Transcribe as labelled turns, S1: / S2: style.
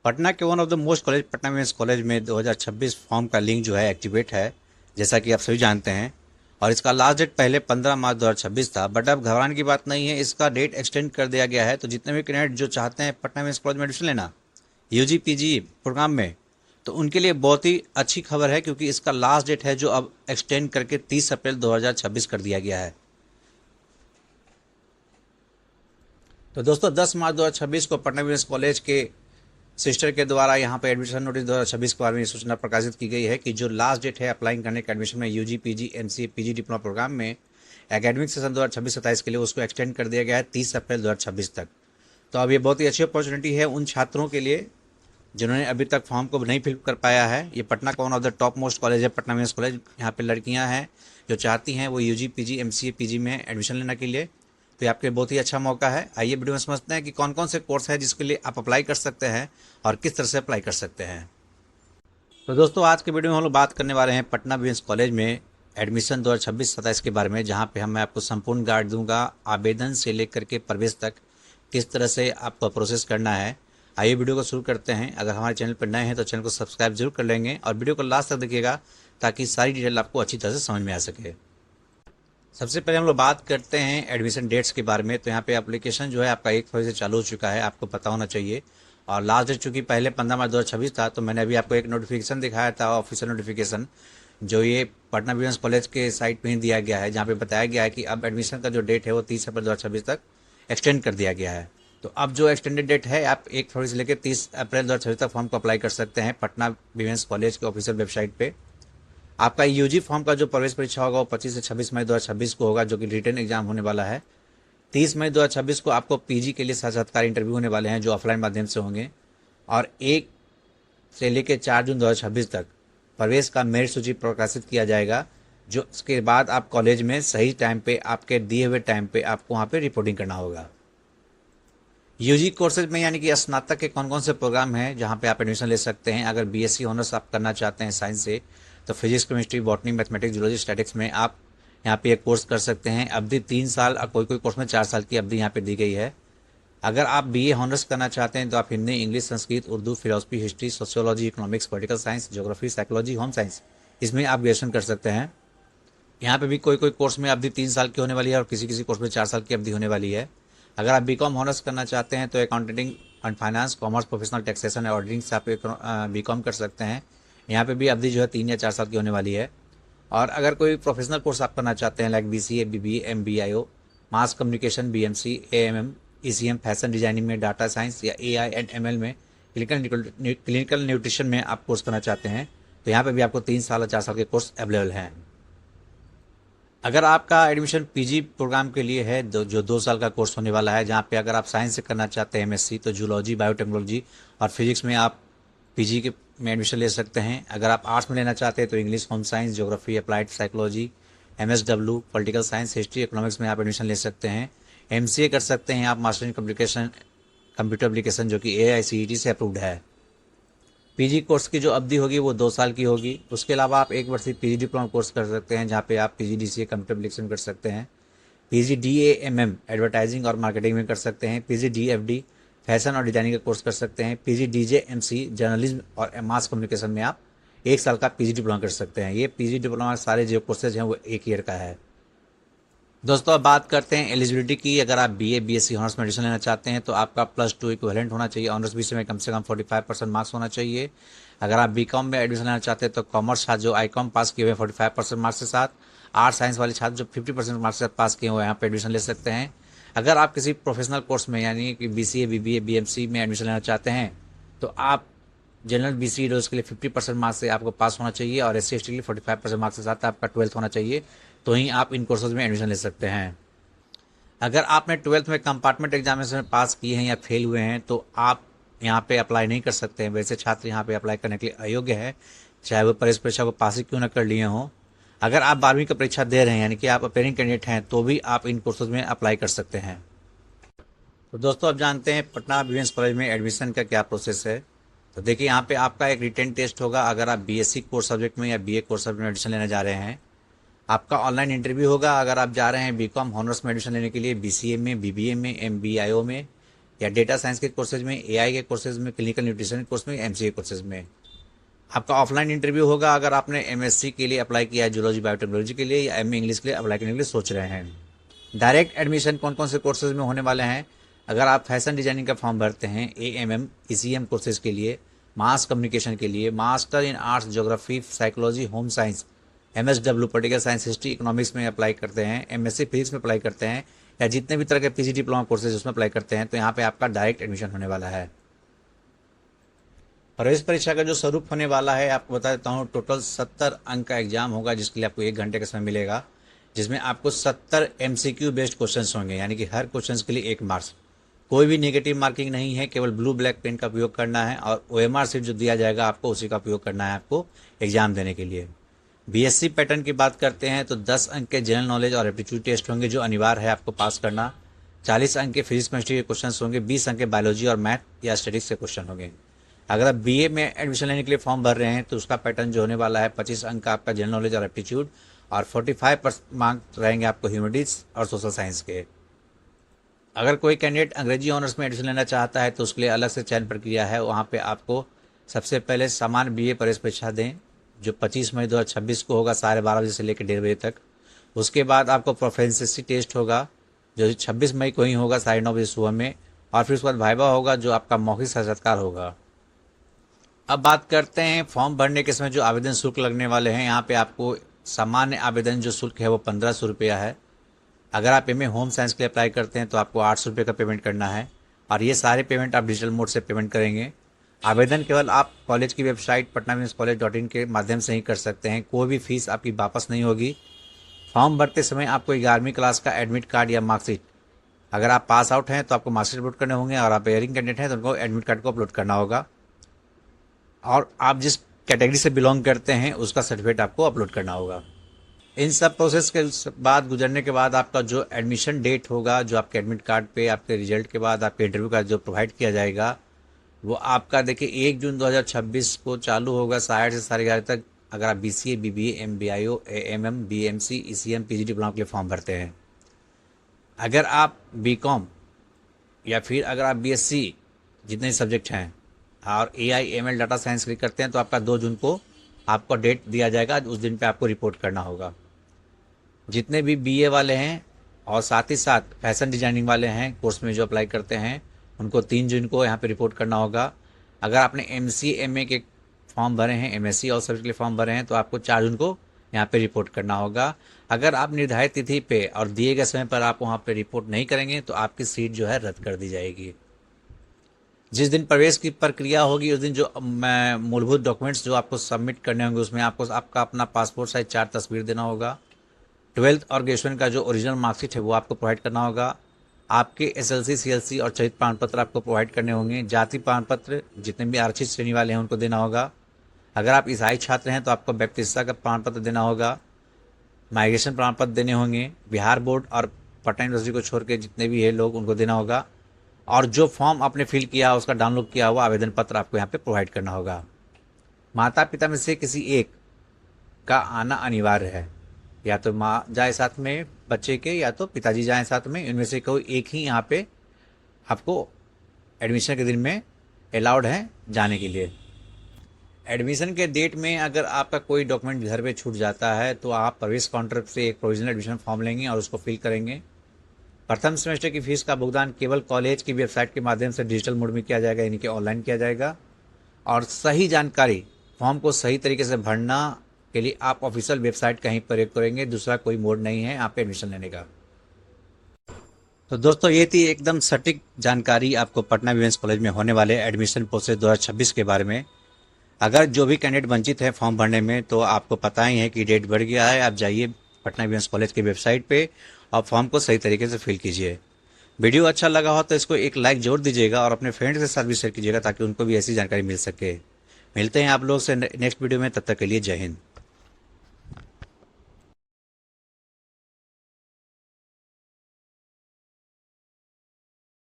S1: पटना के one of the most college Patna women's college में 2026 form का लिंक जो है एक्टिवेट है, जैसा कि आप सभी जानते हैं। और इसका लास्ट डेट पहले 15 मार्च 2026 था, बट अब घबराने की बात नहीं है, इसका डेट एक्सटेंड कर दिया गया है। तो जितने भी कैंडिडेट जो चाहते हैं पटना विमेंस कॉलेज में एडमिशन लेना यूजी पीजी प्रोग्राम में, तो उनके लिए बहुत ही अच्छी खबर है, क्योंकि इसका लास्ट डेट है जो अब एक्सटेंड करके 30 अप्रैल 2026 कर दिया गया है। तो दोस्तों 10 मार्च 2026 को पटना विमेंस कॉलेज के सिस्टर के द्वारा यहाँ पे एडमिशन नोटिस 2026 के बारे में सूचना प्रकाशित की गई है कि जो लास्ट डेट है अप्लाइंग करने का एडमिशन में UG PG MCA PG diploma program में एकेडमिक सेशन 2026-27 के लिए उसको एक्सटेंड कर दिया गया है 30 अप्रैल 2026 तक। तो अब ये बहुत ही अच्छी अपॉर्चुनिटी है उन छात्रों के लिए जिन्होंने अभी तक फॉर्म को नहीं फिल कर पाया है। ये पटना का one of the top most college है पटना विमेंस कॉलेज। यहाँ पे लड़कियाँ हैं जो चाहती हैं वो यूजी पीजी एमसीए पीजी में एडमिशन लेने के लिए, तो ये आपके लिए बहुत ही अच्छा मौका है। आइए वीडियो में समझते हैं कि कौन कौन से कोर्स है जिसके लिए आप अप्लाई कर सकते हैं और किस तरह से अप्लाई कर सकते हैं। तो दोस्तों आज के वीडियो में हम लोग बात करने वाले हैं पटना विमेंस कॉलेज में एडमिशन 2026-27 के बारे में, जहां पे मैं आपको संपूर्ण गाइड दूंगा आवेदन से लेकर के प्रवेश तक किस तरह से आपको प्रोसेस करना है। आइए वीडियो को शुरू करते हैं। अगर हमारे चैनल पर नए हैं तो चैनल को सब्सक्राइब जरूर कर लेंगे और वीडियो को लास्ट तक देखिएगा ताकि सारी डिटेल आपको अच्छी तरह से समझ में आ सके। सबसे पहले हम लोग बात करते हैं एडमिशन डेट्स के बारे में। तो यहाँ पे एप्लीकेशन जो है आपका 1 फरवरी से चालू हो चुका है, आपको पता होना चाहिए। और लास्ट डेट चूंकि पहले 15 मार्च 2026 था, तो मैंने अभी आपको एक नोटिफिकेशन दिखाया था, ऑफिशियल नोटिफिकेशन, जो ये पटना विमेंस कॉलेज के साइट पर ही दिया गया है, जहाँ पे बताया गया है कि अब एडमिशन का जो डेट है वो 30 अप्रैल 2026 तक एक्सटेंड कर दिया गया है। तो अब जो एक्सटेंडेड डेट है, आप 1 फरवरी से लेकर 30 अप्रैल 2026 तक फॉर्म को अप्लाई कर सकते हैं पटना विमेंस कॉलेज के ऑफिशियल वेबसाइट पे। आपका यूजी फॉर्म का जो प्रवेश परीक्षा होगा वो 25 से 26 मई 2026 को होगा, जो कि रिटन एग्जाम होने वाला है। 30 मई 2026 को आपको पीजी के लिए साक्षात्कार इंटरव्यू होने वाले हैं, जो ऑफलाइन माध्यम से होंगे। और 1 से लेकर 4 जून 2026 तक प्रवेश का मेरिट सूची प्रकाशित किया जाएगा, जो उसके बाद आप कॉलेज में सही टाइम पे, आपके दिए हुए टाइम पे आपको वहाँ पे रिपोर्टिंग करना होगा। यूजी कोर्सेज में यानी कि स्नातक के कौन कौन से प्रोग्राम हैं जहाँ पे आप एडमिशन ले सकते हैं। अगर बीएससी ऑनर्स आप करना चाहते हैं साइंस से, तो physics chemistry botany mathematics zoology statics में आप यहाँ पे एक कोर्स कर सकते हैं। अवधि 3 साल और कोई कोई कोर्स में 4 साल की अवधि यहाँ पे दी गई है। अगर आप बीए ऑनर्स करना चाहते हैं तो आप Hindi English Sanskrit Urdu philosophy history sociology economics political science geography psychology home science इसमें आप ग्रेजुएशन कर सकते हैं। यहाँ पे भी कोई कोई कोर्स में अवधि 3 साल की होने वाली है और किसी किसी कोर्स में 4 साल की अवधि होने वाली है। अगर आप बीकॉम ऑनर्स करना चाहते हैं तो accounting and finance commerce professional taxation और ऑडिटिंग से आप बीकॉम कर सकते हैं। यहाँ पे भी अवधि जो है 3 या 4 साल की होने वाली है। और अगर कोई प्रोफेशनल कोर्स आप करना चाहते हैं like BCA BBA MBIO mass communication BMC AMM ECM fashion designing में डाटा साइंस या एआई एंड एमएल में क्लिनिकल न्यूट्रिशन में आप कोर्स करना चाहते हैं, तो यहाँ पे भी आपको 3 साल और 4 साल के कोर्स अवेलेबल हैं। अगर आपका एडमिशन पीजी प्रोग्राम के लिए है जो 2 साल का कोर्स होने वाला है, जहाँ पे अगर आप साइंस से करना चाहते हैं एमएससी, तो जूलॉजी बायोटेक्नोलॉजी और फिजिक्स में आप पीजी के में एडमिशन ले सकते हैं। अगर आप आर्ट्स में लेना चाहते हैं तो English home science geography applied psychology MSW political science history economics में आप एडमिशन ले सकते हैं। एमसीए कर सकते हैं आप मास्टर इन कंप्यूटर एप्लीकेशन, जो कि एआईसीटीई से अप्रूव्ड है। पीजी कोर्स की जो अवधि होगी वो 2 साल की होगी। उसके अलावा आप 1 वर्षीय पीजी डिप्लोमा कोर्स कर सकते हैं, जहाँ पे आप पीजीडीसीए कंप्यूटर एप्लीकेशन कर सकते हैं। पीजीडीएएमएम एडवर्टाइजिंग और मार्केटिंग में कर सकते हैं। पीजीडीएफडी फैशन और डिजाइनिंग का कोर्स कर सकते हैं। पीजीडीजेएमसी जर्नलिज्म और मास कम्युनिकेशन में आप 1 साल का पीजी डिप्लोमा कर सकते हैं। ये पीजी डिप्लोमा सारे जो कोर्सेज हैं वो 1 ईयर का है। दोस्तों अब बात करते हैं एलिजिबिलिटी की। अगर आप बीए बीएससी ऑनर्स में एडमिशन लेना चाहते हैं तो आपका +2 इक्विवेलेंट होना चाहिए। ऑनर्स विषय में कम से कम 45% मार्क्स होना चाहिए। अगर आप बीकॉम में एडमिशन लेना चाहते हैं तो कॉमर्स छात्र जो आईकॉम पास किए हुए 45% मार्क्स के साथ, आर्ट्स साइंस वाले छात्र जो 50% मार्क्स के साथ पास किए हुए यहाँ पे एडमिशन ले सकते हैं। अगर आप किसी प्रोफेशनल कोर्स में यानी कि बीसीए बीबीए बीएमसी में एडमिशन लेना चाहते हैं तो आप जनरल बीसी डोज के लिए 50% मार्क्स से आपको पास होना चाहिए और एससी एसटी के लिए 45% मार्क्स के साथ आपका 12th होना चाहिए, तो ही आप इन कोर्सेज में एडमिशन ले सकते हैं। अगर आपने 12th में कंपार्टमेंट एग्जामिनेशन में पास किए हैं या फेल हुए हैं तो आप यहाँ पे अप्लाई नहीं कर सकते हैं। वैसे छात्र यहाँ पे अप्लाई करने के लिए अयोग्य है, चाहे वो प्रवेश परीक्षा को पास ही क्यों न कर लिए हों। अगर आप 12वीं का परीक्षा दे रहे हैं यानी कि आप अपेयरिंग कैंडिडेट हैं तो भी आप इन कोर्सेज में अप्लाई कर सकते हैं। तो दोस्तों अब जानते हैं पटना विमेंस कॉलेज में एडमिशन का क्या प्रोसेस है। तो देखिए यहाँ पे आपका एक रिटन टेस्ट होगा। अगर आप बीएससी कोर्स सब्जेक्ट में या बीए कोर्स सब्जेक्ट में एडमिशन लेने जा रहे हैं, आपका ऑनलाइन इंटरव्यू होगा। अगर आप जा रहे हैं बीकॉम ऑनर्स में एडमिशन लेने के लिए बीसीए में बीबीए में एमबीआईओ में या डेटा साइंस के कोर्सेज में, एआई के कोर्सेज में, क्लिनिकल न्यूट्रिशन के कोर्स में, एमसीए कोर्सेज में। आपका ऑफलाइन इंटरव्यू होगा अगर आपने एमएससी के लिए अप्लाई किया है, जूलॉजी बायोटेक्नोलॉजी के लिए, या एमए इंग्लिश के लिए अप्लाई करने के लिए सोच रहे हैं। डायरेक्ट एडमिशन कौन कौन से कोर्सेज में होने वाले हैं? अगर आप फैशन डिजाइनिंग का फॉर्म भरते हैं, एएमएम, ईसीएम कोर्सेज के लिए, मास कम्युनिकेशन के लिए, master in arts, geography, psychology, home science, MSW political science, history, economics में अप्लाई करते हैं, एमएससी फिजिक्स में अप्लाई करते हैं, या जितने भी तरह के पीजी डिप्लोमा कोर्सेज उसमें अप्लाई करते हैं, तो यहाँ पे आपका डायरेक्ट एडमिशन होने वाला है। प्रवेश परीक्षा का जो स्वरूप होने वाला है आपको बता देता हूँ। टोटल 70 अंक का एग्जाम होगा, जिसके लिए आपको 1 घंटे का समय मिलेगा, जिसमें आपको 70 एमसीक्यू बेस्ड क्वेश्चंस होंगे, यानी कि हर क्वेश्चंस के लिए 1 मार्क्स। कोई भी नेगेटिव मार्किंग नहीं है, केवल ब्लू ब्लैक पेन का उपयोग करना है और ओएमआर सीट जो दिया जाएगा आपको उसी का उपयोग करना है आपको एग्जाम देने के लिए। बीएससी पैटर्न की बात करते हैं तो 10 अंक के जनरल नॉलेज और एप्टीट्यूड टेस्ट होंगे जो अनिवार्य है आपको पास करना। 40 अंक के फिजिक्स केमिस्ट्री के क्वेश्चन होंगे, 20 अंक के बायोलॉजी और मैथ या स्टैटिस्टिक्स के क्वेश्चन होंगे। अगर आप बीए में एडमिशन लेने के लिए फॉर्म भर रहे हैं तो उसका पैटर्न जो होने वाला है 25 अंक का आपका जनरल नॉलेज और एप्टीट्यूड और 45 मार्क्स रहेंगे आपको ह्यूमैनिटीज और सोशल साइंस के। अगर कोई कैंडिडेट अंग्रेजी ऑनर्स में एडमिशन लेना चाहता है तो उसके लिए अलग से चयन प्रक्रिया है। वहाँ पे आपको सबसे पहले सामान्य बीए प्रवेश परीक्षा दें जो 25 मई 2026 को होगा 12:30 बजे से लेकर 1:30 बजे तक। उसके बाद आपको प्रोफिशिएंसी टेस्ट होगा जो 26 मई को ही होगा 9:30 बजे सुबह में, और फिर उसके बाद वाइवा होगा जो आपका मौखिक साक्षात्कार होगा। अब बात करते हैं फॉर्म भरने के समय जो आवेदन शुल्क लगने वाले हैं। यहाँ पे आपको सामान्य आवेदन जो शुल्क है वो 1500 रुपया है। अगर आप एमए होम साइंस के लिए अप्लाई करते हैं तो आपको 800 रुपये का पेमेंट करना है, और ये सारे पेमेंट आप डिजिटल मोड से पेमेंट करेंगे। आवेदन केवल आप कॉलेज की वेबसाइट patnawomen'scollege.in के माध्यम से ही कर सकते हैं, कोई भी फीस आपकी वापस नहीं होगी। फॉर्म भरते समय आपको 11वीं क्लास का एडमिट कार्ड या मार्कशीट, अगर आप पास आउट हैं तो आपको मार्कशीट अपलोड करने होंगे, और आप एयरिंग कैंडिडेट हैं तो उनको एडमिट कार्ड को अपलोड करना होगा, और आप जिस कैटेगरी से बिलोंग करते हैं उसका सर्टिफिकेट आपको अपलोड करना होगा। इन सब प्रोसेस के बाद गुजरने के बाद आपका जो एडमिशन डेट होगा, जो आपके एडमिट कार्ड पे आपके रिजल्ट के बाद आपके इंटरव्यू का जो प्रोवाइड किया जाएगा, वो आपका देखिए 1 जून 2026 को चालू होगा 11:30 से 11:30 तक। अगर आप BCA, BBA, MBIO, AMM, BMC, ECM, PG diploma के लिए फॉर्म भरते हैं। अगर आप बीकॉम या फिर अगर आप बीएससी जितने सब्जेक्ट हैं और एआई, एमएल, डाटा साइंस के लिए करते हैं तो आपका 2 जून को आपको डेट दिया जाएगा, उस दिन पे आपको रिपोर्ट करना होगा। जितने भी बीए वाले हैं और साथ ही साथ फैशन डिजाइनिंग वाले हैं कोर्स में जो अप्लाई करते हैं उनको 3 जून को यहाँ पे रिपोर्ट करना होगा। अगर आपने एमसी, एमए के फॉर्म भरे हैं, एमएससी और सब्जेक्ट के लिए फॉर्म भरे हैं तो आपको 4 जून को यहाँ पे रिपोर्ट करना होगा। अगर आप निर्धारित तिथि पे और दिए गए समय पर आप वहाँ पे रिपोर्ट नहीं करेंगे तो आपकी सीट जो है रद्द कर दी जाएगी। जिस दिन प्रवेश की प्रक्रिया होगी उस दिन जो मूलभूत डॉक्यूमेंट्स जो आपको सबमिट करने होंगे उसमें आपको आपका अपना पासपोर्ट साइज 4 तस्वीर देना होगा। 12th और ग्रेजुएशन का जो ओरिजिनल मार्कशीट है वो आपको प्रोवाइड करना होगा। आपके एसएलसी, सीएलसी और चयनित प्रमाण पत्र आपको प्रोवाइड करने होंगे। जाति प्रमाण पत्र जितने भी आरक्षित श्रेणी वाले हैं उनको देना होगा। अगर आप ईसाई छात्र हैं तो आपको बैप्टिस्टा का प्रमाण पत्र देना होगा। माइग्रेशन प्रमाण पत्र देने होंगे। बिहार बोर्ड और पटना यूनिवर्सिटी को छोड़ के जितने भी है लोग उनको देना होगा। और जो फॉर्म आपने फिल किया उसका डाउनलोड किया हुआ आवेदन पत्र आपको यहाँ पे प्रोवाइड करना होगा। माता पिता में से किसी एक का आना अनिवार्य है, या तो माँ जाए साथ में बच्चे के या तो पिताजी जाएं साथ में, इनमें से कोई एक ही यहाँ पे आपको एडमिशन के दिन में अलाउड है जाने के लिए। एडमिशन के डेट में अगर आपका कोई डॉक्यूमेंट घर पे छूट जाता है तो आप प्रवेश काउंटर से एक प्रोविजनल एडमिशन फॉर्म लेंगे और उसको फिल करेंगे। प्रथम सेमेस्टर की फीस का भुगतान केवल कॉलेज की वेबसाइट के माध्यम से डिजिटल मोड में किया जाएगा, यानी कि ऑनलाइन किया जाएगा। और सही जानकारी, फॉर्म को सही तरीके से भरना के लिए आप ऑफिशियल वेबसाइट का ही प्रयोग करेंगे, दूसरा कोई मोड नहीं है यहाँ पे एडमिशन लेने का। तो दोस्तों ये थी एकदम सटीक जानकारी आपको पटना वीमेंस कॉलेज में होने वाले एडमिशन प्रोसेस 2026 के बारे में। अगर जो भी कैंडिडेट वंचित है फॉर्म भरने में तो आपको पता ही है कि डेट बढ़ गया है। आप जाइए पटना वीमेंस कॉलेज की वेबसाइट पे और फॉर्म को सही तरीके से फिल कीजिए। वीडियो अच्छा लगा हो तो इसको एक लाइक जोड़ दीजिएगा और अपने फ्रेंड्स के साथ भी शेयर कीजिएगा ताकि उनको भी ऐसी जानकारी मिल सके। मिलते हैं आप लोग से नेक्स्ट वीडियो में, तब तक के लिए जय हिंद।